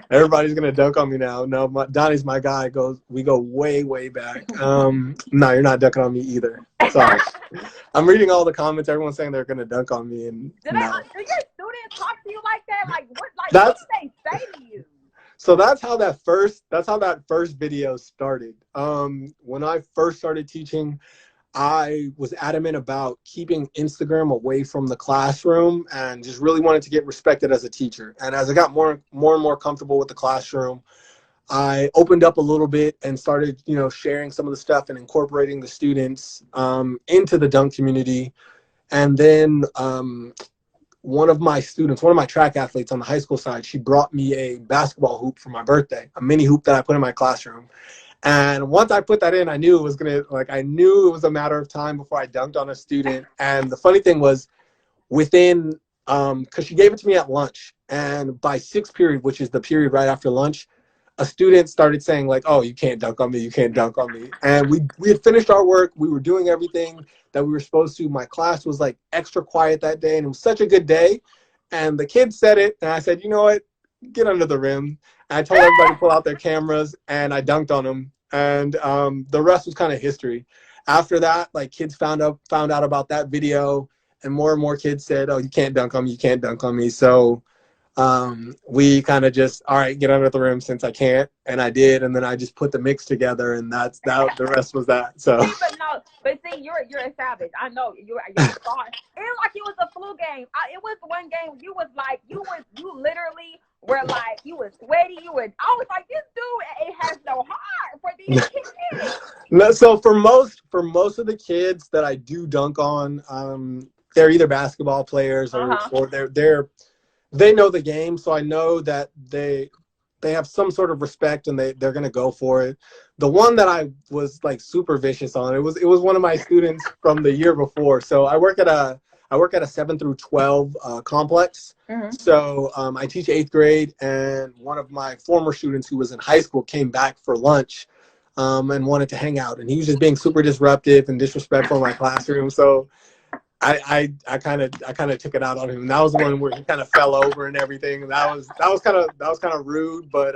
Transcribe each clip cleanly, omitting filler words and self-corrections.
Everybody's gonna dunk on me now. No, Donnie's my guy. We go way, way back. No, you're not dunking on me either. Sorry. I'm reading all the comments. Everyone's saying they're gonna dunk on me, and do your students talk to you like that? Like what do they say to you? So that's how that first video started. When I first started teaching, I was adamant about keeping Instagram away from the classroom and just really wanted to get respected as a teacher. And as I got more and more comfortable with the classroom, I opened up a little bit and started, sharing some of the stuff and incorporating the students into the dunk community. And then one of my track athletes on the high school side, she brought me a basketball hoop for my birthday, a mini hoop that I put in my classroom. And once I put that in, I knew it was a matter of time before I dunked on a student. And the funny thing was, within, because she gave it to me at lunch, and by sixth period, which is the period right after lunch, a student started saying like, "Oh, you can't dunk on me, you can't dunk on me." And we had finished our work, we were doing everything that we were supposed to. My class was like extra quiet that day, and it was such a good day. And the kids said it, and I said, "You know what? Get under the rim." And I told everybody to pull out their cameras, and I dunked on them. And the rest was kind of history. After that, like, kids found out about that video, and more kids said, "Oh, you can't dunk on me, you can't dunk on me." So we kind of just, all right, get under the rim since I can't, and I did, and then I just put the mix together, and that's that. The rest was that. So. But see, you're a savage. I know you're smart. It was like it was a flu game. It was one game you literally were like, you was sweaty. I was like, this dude, it has no heart for these kids. No, so for most of the kids that I do dunk on, they're either basketball players or they know the game, so I know that they have some sort of respect, and they're gonna go for it. The one that I was like super vicious on, it was one of my students from the year before. So I work at a 7 through 12 complex. Mm-hmm. So I teach 8th grade, and one of my former students who was in high school came back for lunch and wanted to hang out, and he was just being super disruptive and disrespectful in my classroom. So I kind of took it out on him. That was the one where he kind of fell over and everything. That was kind of rude, but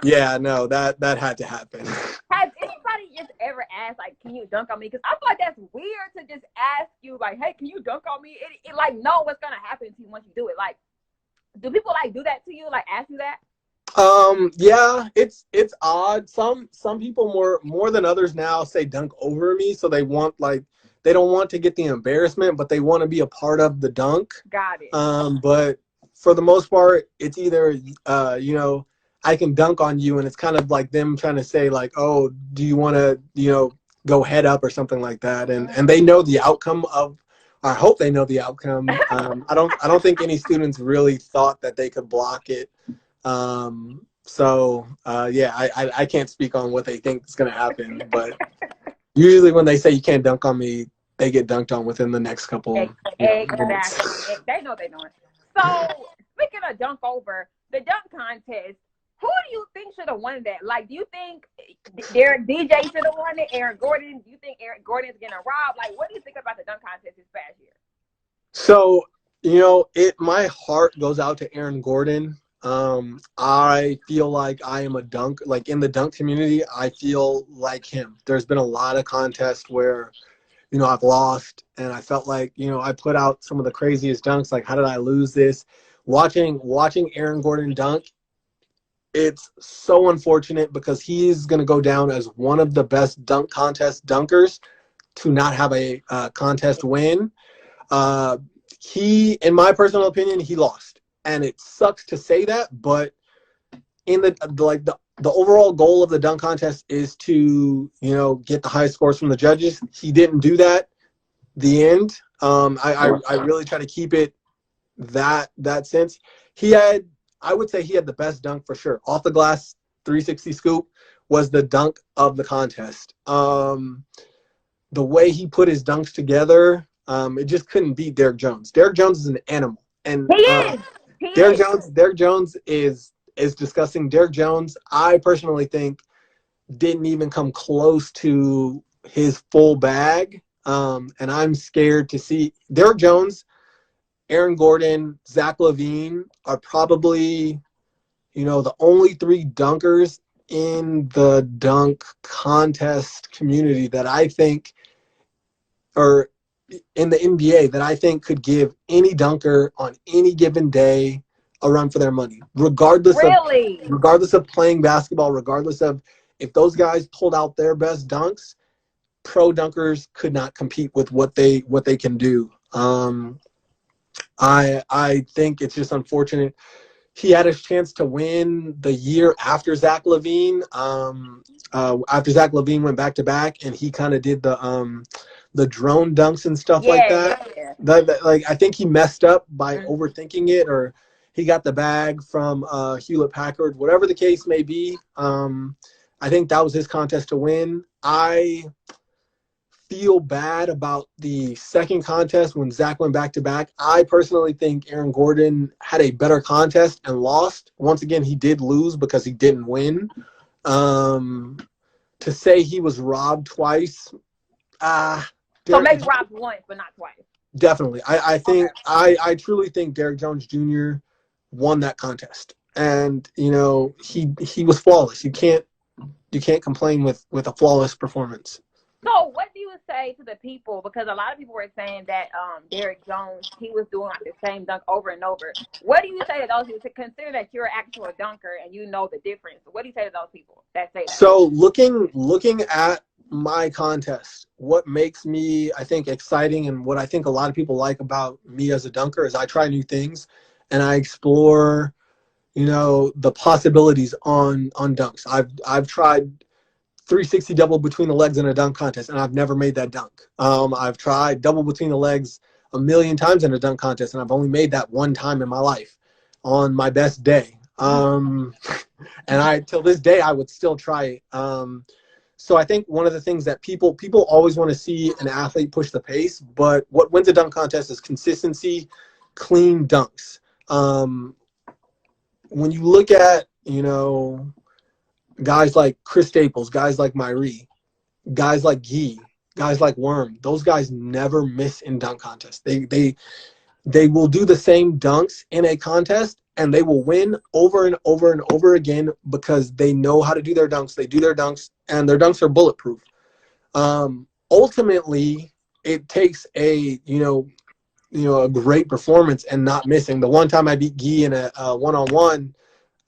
yeah, no, that had to happen. Has anybody just ever asked, like, can you dunk on me? Because I feel like that's weird to just ask you, like, hey, can you dunk on me? It like, know what's gonna happen to you once you do it. Like, do people like do that to you? Like, ask you that? Yeah, it's odd. Some people more than others now say dunk over me, so they don't want to get the embarrassment, but they want to be a part of the dunk. Got it. But for the most part, it's either, I can dunk on you, and it's kind of like them trying to say like, oh, do you want to, go head up or something like that. And they know the outcome of, I hope they know the outcome. I don't think any students really thought that they could block it. So yeah, I can't speak on what they think is going to happen, but usually when they say you can't dunk on me, they get dunked on within the next couple. Exactly. They know they're doing. So speaking of dunk over, the dunk contest, who do you think should have won that? Like, do you think Derek DJ should have won it? Aaron Gordon? Do you think Aaron Gordon's getting robbed? Like, what do you think about the dunk contest this past year? So, my heart goes out to Aaron Gordon. I feel like I am a dunk, like in the dunk community, I feel like him. There's been a lot of contests where, I've lost, and I felt like, I put out some of the craziest dunks. Like, how did I lose this? Watching Aaron Gordon dunk, it's so unfortunate because he's going to go down as one of the best dunk contest dunkers to not have a contest win. In my personal opinion, he lost. And it sucks to say that, but in the overall goal of the dunk contest is to, get the high scores from the judges. He didn't do that. The end. I really try to keep it that sense. I would say he had the best dunk for sure. Off the glass 360 scoop was the dunk of the contest. The way he put his dunks together, it just couldn't beat Derek Jones. Derek Jones is an animal. And Derek Jones is disgusting. Derek Jones, I personally think, didn't even come close to his full bag. And I'm scared to see Derek Jones. Aaron Gordon, Zach LaVine are probably, the only three dunkers in the dunk contest community that I think, or in the NBA, that I think could give any dunker on any given day a run for their money, Really? regardless of playing basketball, regardless of if those guys pulled out their best dunks, pro dunkers could not compete with what they can do. I think it's just unfortunate. He had his chance to win the year after Zach LaVine. After Zach LaVine went back to back, and he kind of did the drone dunks and stuff like Yeah, that. yeah. Like I think he messed up by overthinking it, or he got the bag from Hewlett Packard, whatever the case may be. I think that was his contest to win. I feel bad about the second contest when Zach went back to back. I personally think Aaron Gordon had a better contest and lost. Once again, he did lose because he didn't win. To say he was robbed twice, So maybe robbed once, but not twice. Definitely. I think I truly think Derrick Jones Jr. won that contest. And he was flawless. You can't complain with a flawless performance. So what do you say to the people? Because a lot of people were saying that Derrick Jones, he was doing like the same dunk over and over. What do you say to those people, to consider that you're an actual dunker and you know the difference? What do you say to those people that say that? So looking at my contest, what makes me, I think, exciting, and what I think a lot of people like about me as a dunker, is I try new things and I explore, the possibilities on dunks. I've tried 360 double between the legs in a dunk contest, and I've never made that dunk. I've tried double between the legs a million times in a dunk contest, and I've only made that one time in my life on my best day. And till this day, I would still try it. So I think one of the things that people always want to see an athlete push the pace, but what wins a dunk contest is consistency, clean dunks. When you look at, guys like Chris Staples, guys like Myrie, guys like Gee, guys like Worm, those guys never miss in dunk contests. They will do the same dunks in a contest, and they will win over and over and over again because they know how to do their dunks. They do their dunks, and their dunks are bulletproof. Ultimately, it takes a great performance and not missing. The one time I beat Gee in a one-on-one,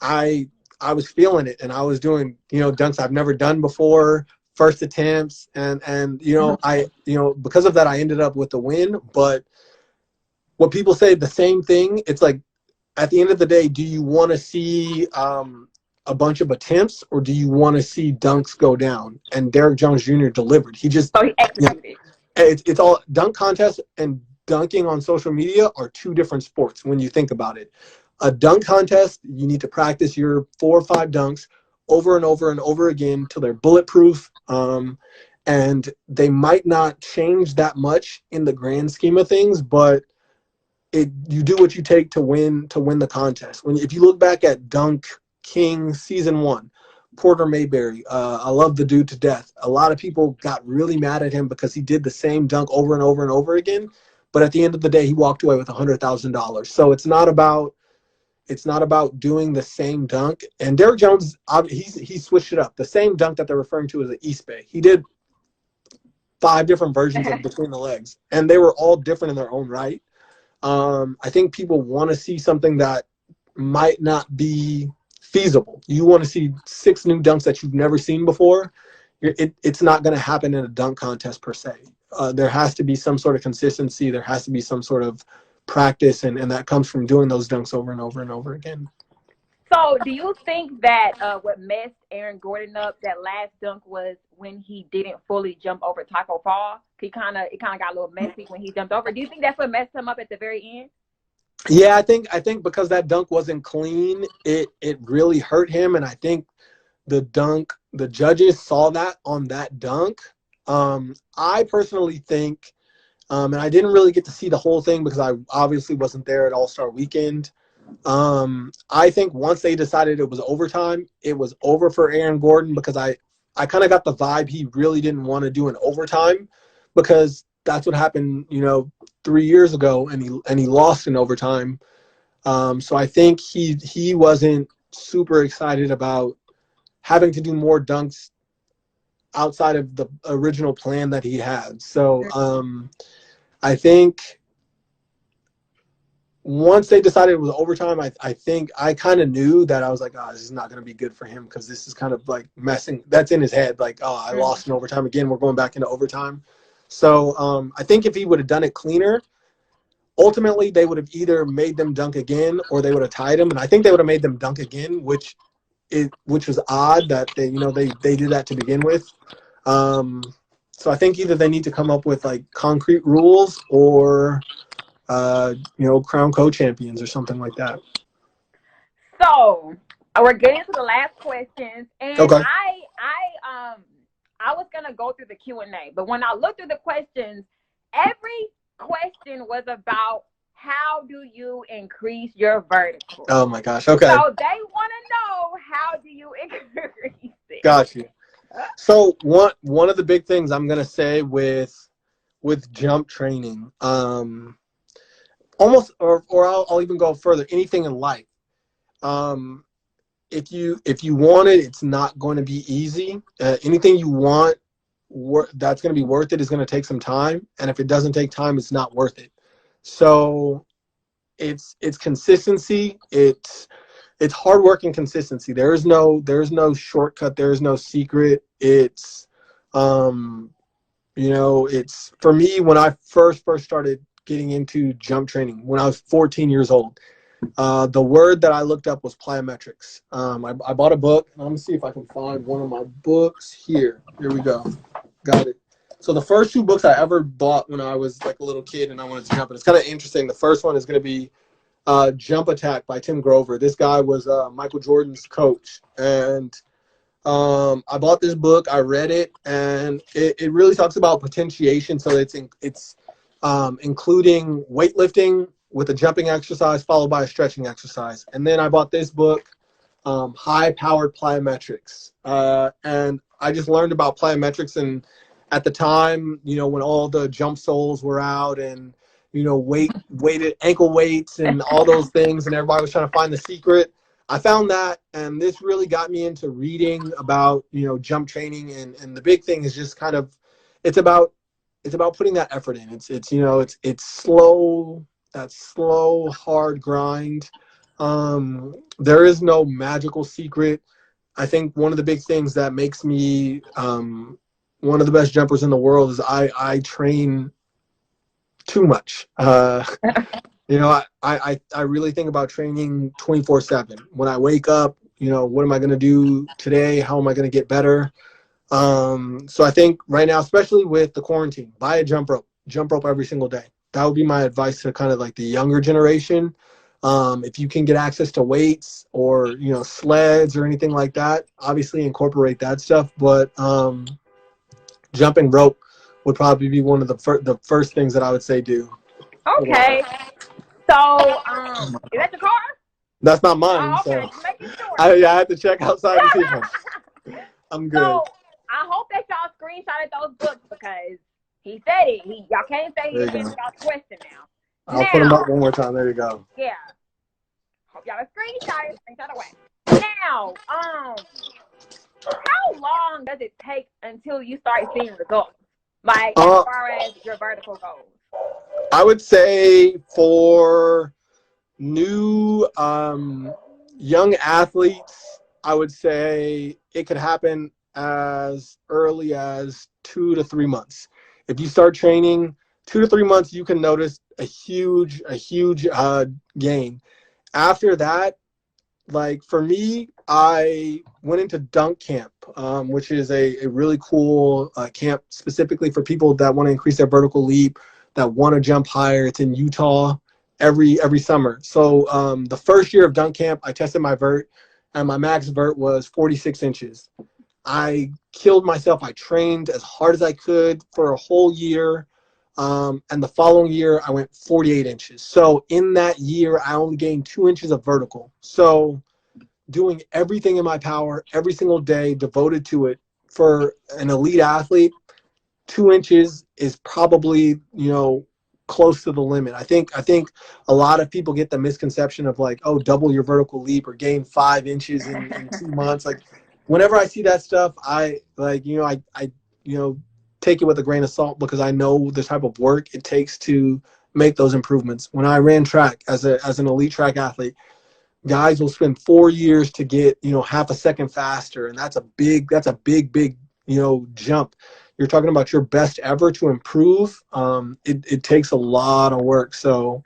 I was feeling it, and I was doing, dunks I've never done before, first attempts, and because of that, I ended up with the win. But what people say, the same thing, it's like, at the end of the day, do you want to see a bunch of attempts, or do you want to see dunks go down? And Derrick Jones Jr. delivered. He executed. It's all dunk contests, and dunking on social media are two different sports when you think about it. A dunk contest, you need to practice your 4 or 5 dunks over and over and over again till they're bulletproof. And they might not change that much in the grand scheme of things, but you do what you take to win the contest. If you look back at Dunk King Season 1, Porter Mayberry, I love the dude to death. A lot of people got really mad at him because he did the same dunk over and over and over again. But at the end of the day, he walked away with $100,000. So it's not about doing the same dunk. And Derrick Jones, he switched it up. The same dunk that they're referring to as the East Bay. He did 5 different versions of between the legs, and they were all different in their own right. I think people want to see something that might not be feasible. You want to see 6 new dunks that you've never seen before. It's not going to happen in a dunk contest per se. There has to be some sort of consistency. There has to be some sort of practice, and that comes from doing those dunks over and over and over again. So do you think that what messed Aaron Gordon up, that last dunk, was when he didn't fully jump over Taco Fall? It kind of got a little messy when he jumped over. Do you think that's what messed him up at the very end? Yeah, I think because that dunk wasn't clean, it really hurt him, and I think the judges saw that on that dunk. I personally think, and I didn't really get to see the whole thing because I obviously wasn't there at All-Star Weekend. I think once they decided it was overtime, it was over for Aaron Gordon, because I kind of got the vibe he really didn't want to do an overtime, because that's what happened, 3 years ago, and he lost in overtime. So I think he wasn't super excited about having to do more dunks outside of the original plan that he had. So I think once they decided it was overtime, I think I kind of knew that. I was like, oh, this is not going to be good for him, because this is kind of like messing. That's in his head. Like, oh, I lost in overtime again. We're going back into overtime. So I think if he would have done it cleaner, ultimately they would have either made them dunk again or they would have tied him. And I think they would have made them dunk again, which was odd that they did that to begin with. So I think either they need to come up with like concrete rules or crown co-champions or something like that. So we're getting to the last questions, and Okay. I was gonna go through the Q&A, but when I looked through the questions, every question was about how do you increase your vertical. Oh my gosh. Okay. So they want to know, how do you increase it? Got you. So one of the big things I'm gonna say with jump training, almost, or I'll even go further. Anything in life, if you want it, it's not going to be easy. Anything you want that's going to be worth it is going to take some time, and if it doesn't take time, it's not worth it. So it's consistency. It's hard work and consistency. There's no shortcut. There's no secret. It's it's, for me, when I first started getting into jump training when I was 14 years old, the word that I looked up was plyometrics. I bought a book, and I'm gonna see if I can find one of my books here. Here we go. Got it. So the first two books I ever bought when I was like a little kid and I wanted to jump, and it's kind of interesting. The first one is going to be Jump Attack by Tim Grover. This guy was Michael Jordan's coach, and I bought this book. I read it, and it really talks about potentiation. So it's including weightlifting with a jumping exercise followed by a stretching exercise. And then I bought this book, High Powered Plyometrics, and I just learned about plyometrics. And at the time, when all the jump soles were out, and weighted ankle weights and all those things, and everybody was trying to find the secret, I found that, and this really got me into reading about jump training. And the big thing is just kind of, it's about putting that effort in. It's slow, that slow, hard grind. There is no magical secret. I think one of the big things that makes me one of the best jumpers in the world is I train too much. I really think about training 24/7. When I wake up, what am I going to do today? How am I going to get better? So I think right now, especially with the quarantine, buy a jump rope every single day. That would be my advice to kind of like the younger generation. If you can get access to weights or, sleds or anything like that, obviously incorporate that stuff. But jumping rope would probably be one of the first things that I would say do. Okay. So, is that your car? That's not mine. Oh, okay. So Just making sure. I had to check outside to see if I'm good. So, I hope that y'all screenshotted those books, because he said it. Y'all can't say he didn't answer y'all's question now. I'll put them up one more time. There you go. Yeah. Hope y'all are screenshot away. Now, how long does it take until you start seeing results? Like, as far as your vertical goes? I would say for new young athletes, I would say it could happen as early as 2 to 3 months. If you start training 2 to 3 months, you can notice a huge gain. After that, like for me, I went into dunk camp, which is a really cool camp specifically for people that want to increase their vertical leap, that want to jump higher. It's in Utah every summer. So the first year of dunk camp, I tested my vert, and my max vert was 46 inches. I killed myself. I trained as hard as I could for a whole year. And the following year, I went 48 inches. So in that year, I only gained 2 inches of vertical. So doing everything in my power every single day, devoted to it, for an elite athlete, 2 inches is probably, close to the limit. I think a lot of people get the misconception of like, oh, double your vertical leap or gain 5 inches in 2 months. Like whenever I see that stuff, I like, I take it with a grain of salt because I know the type of work it takes to make those improvements. When I ran track as an elite track athlete, guys will spend 4 years to get, half a second faster. And that's a big, jump. You're talking about your best ever to improve. It takes a lot of work. So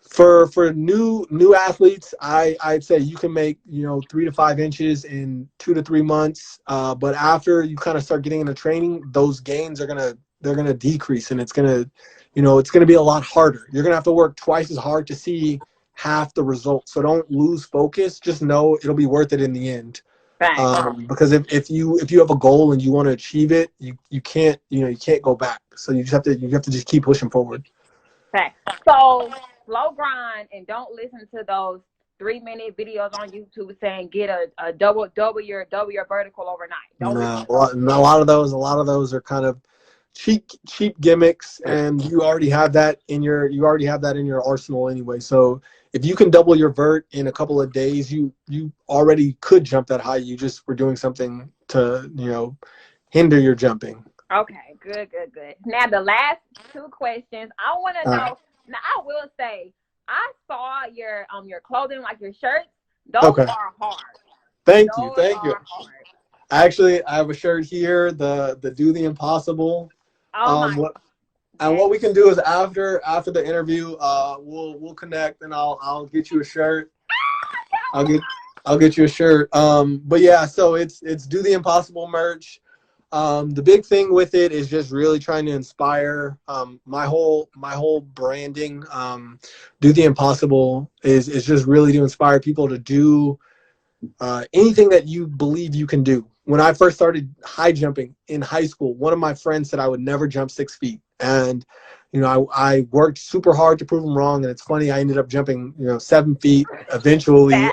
for new athletes, I'd say you can make 3 to 5 inches in 2 to 3 months. But after you kind of start getting into training, those gains they're gonna decrease, and it's gonna be a lot harder. You're gonna have to work twice as hard to see half the results. So don't lose focus. Just know it'll be worth it in the end. Right. Because if you have a goal and you want to achieve it, you can't go back. So you have to just keep pushing forward. Right. So slow grind and don't listen to those 3-minute videos on YouTube saying get a double your vertical overnight. Don't listen No, to those. a lot of those are kind of cheap gimmicks, and you already have that in your arsenal anyway. So if you can double your vert in a couple of days, you already could jump that high. You just were doing something to hinder your jumping. Okay, good. Now the last 2 questions I want to know. Now I will say I saw your clothing, like your shirts. Those Okay. are hard. Thank you. Those are hard. Actually, I have a shirt here, the Do the Impossible. Oh my. What we can do is after the interview, we'll connect, and I'll get you a shirt. I'll get you a shirt. But yeah, so it's Do the Impossible merch. The big thing with it is just really trying to inspire. My whole branding, Do the Impossible is just really to inspire people to do anything that you believe you can do. When I first started high jumping in high school, one of my friends said I would never jump 6 feet. And, I worked super hard to prove him wrong. And it's funny, I ended up jumping, 7 feet eventually.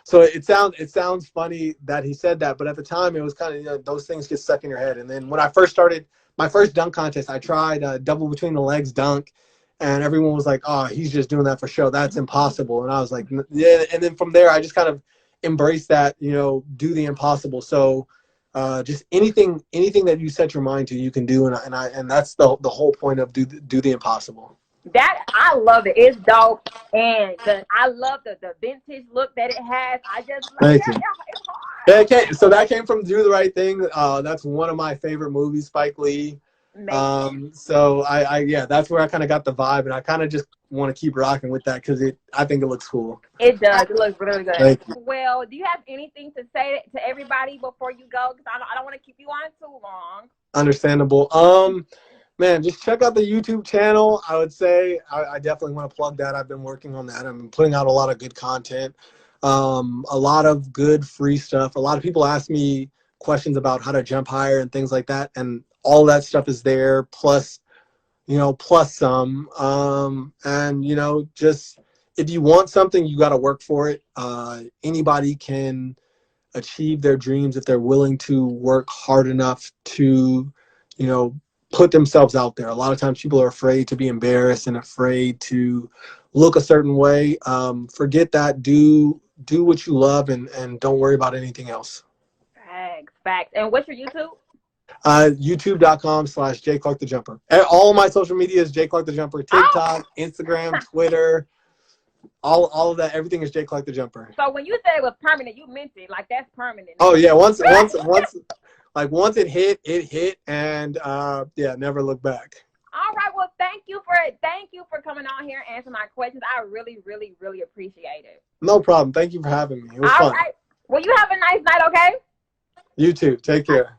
So it sounds funny that he said that. But at the time, it was kind of, those things get stuck in your head. And then when I first started my first dunk contest, I tried a double between the legs dunk. And everyone was like, oh, he's just doing that for show. That's impossible. And I was like, yeah. And then from there, I just kind of embrace that, do the impossible. So just anything that you set your mind to, you can do, and that's the whole point of do the impossible. That I love it. It's dope, and I love the vintage look that it has. I just love Thank you. It's hard. So that came from Do the Right Thing. That's one of my favorite movies, Spike Lee. So that's where I kind of got the vibe, and I kind of just want to keep rocking with that because I think it looks cool. It does. It looks really good. Thank you. Well, do you have anything to say to everybody before you go? Because I don't want to keep you on too long. Understandable. Man, just check out the YouTube channel. I would say I definitely want to plug that. I've been working on that. I've been putting out a lot of good content, a lot of good free stuff. A lot of people ask me questions about how to jump higher and things like that, and all that stuff is there. Plus some. And just if you want something, you got to work for it. Anybody can achieve their dreams if they're willing to work hard enough to, put themselves out there. A lot of times people are afraid to be embarrassed and afraid to look a certain way. Forget that. Do what you love and don't worry about anything else. Facts. And what's your YouTube? YouTube.com/JClarkTheJumper. All of my social media is JClarkTheJumper. TikTok, Instagram, Twitter, all of that. Everything is JClarkTheJumper. So when you said it was permanent, you meant it. Like that's permanent. Oh yeah. Once it hit, and never look back. All right. Well, thank you for coming on here and answering my questions. I really, really, really appreciate it. No problem. Thank you for having me. It was fun. All right. Well, you have a nice night. Okay. You too. Take care.